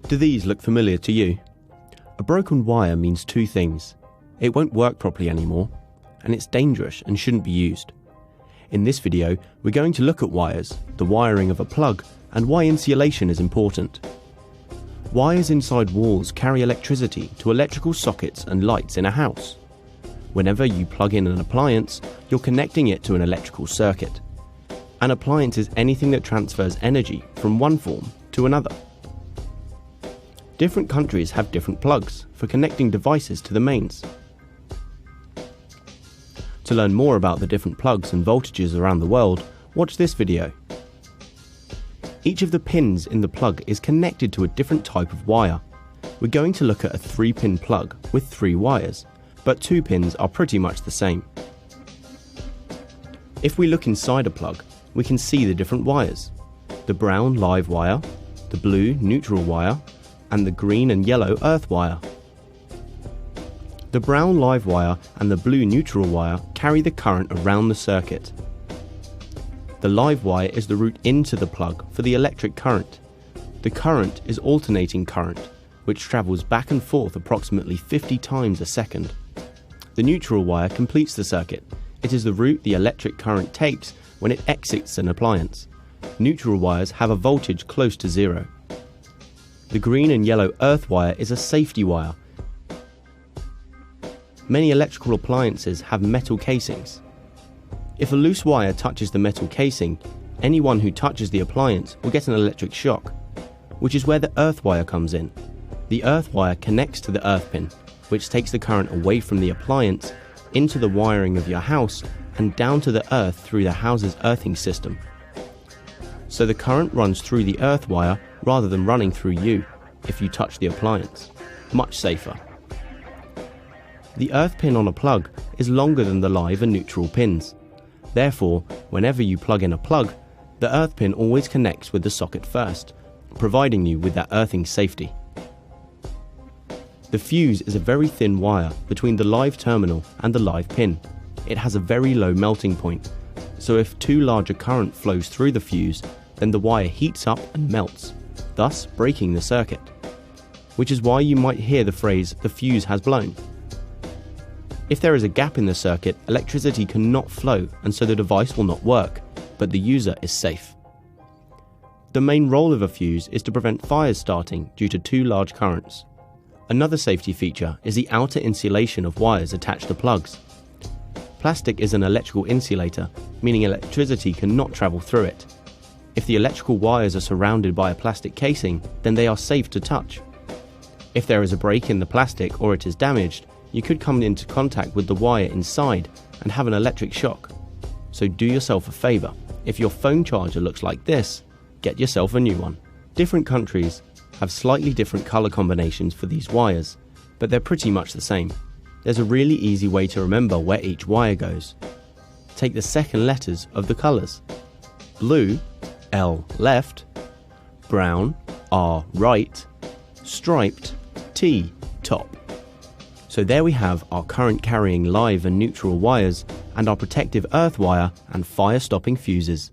Do these look familiar to you? A broken wire means two things. It won't work properly anymore, and it's dangerous and shouldn't be used. In this video, we're going to look at wires, the wiring of a plug, and why insulation is important. Wires inside walls carry electricity to electrical sockets and lights in a house. Whenever you plug in an appliance, you're connecting it to an electrical circuit. An appliance is anything that transfers energy from one form to another. Different countries have different plugs for connecting devices to the mains. To learn more about the different plugs and voltages around the world, watch this video. Each of the pins in the plug is connected to a different type of wire. We're going to look at a 3-pin plug with 3 wires, but 2 pins are pretty much the same. If we look inside a plug, we can see the different wires. The brown live wire, the blue neutral wire, and the green and yellow earth wire. The brown live wire and the blue neutral wire carry the current around the circuit. The live wire is the route into the plug for the electric current. The current is alternating current, which travels back and forth approximately 50 times a second. The neutral wire completes the circuit. It is the route the electric current takes when it exits an appliance. Neutral wires have a voltage close to zero. The green and yellow earth wire is a safety wire. Many electrical appliances have metal casings. If a loose wire touches the metal casing, anyone who touches the appliance will get an electric shock, which is where the earth wire comes in. The earth wire connects to the earth pin, which takes the current away from the appliance into the wiring of your house and down to the earth through the house's earthing system. So the current runs through the earth wire rather than running through you if you touch the appliance. Much safer. The earth pin on a plug is longer than the live and neutral pins. Therefore, whenever you plug in a plug, the earth pin always connects with the socket first, providing you with that earthing safety. The fuse is a very thin wire between the live terminal and the live pin. It has a very low melting point, so if too large a current flows through the fuse, then the wire heats up and melts, thus breaking the circuit. Which is why you might hear the phrase, "the fuse has blown." If there is a gap in the circuit, electricity cannot flow and so the device will not work, but the user is safe. The main role of a fuse is to prevent fires starting due to too large currents. Another safety feature is the outer insulation of wires attached to plugs. Plastic is an electrical insulator, meaning electricity cannot travel through it. If the electrical wires are surrounded by a plastic casing, then they are safe to touch. If there is a break in the plastic or it is damaged, you could come into contact with the wire inside and have an electric shock. So do yourself a favor. If your phone charger looks like this, get yourself a new one. Different countries have slightly different color combinations for these wires, but they're pretty much the same. There's a really easy way to remember where each wire goes. Take the second letters of the colors. Blue, L left, brown, R right, striped, T top. So there we have our current carrying live and neutral wires and our protective earth wire and fire stopping fuses.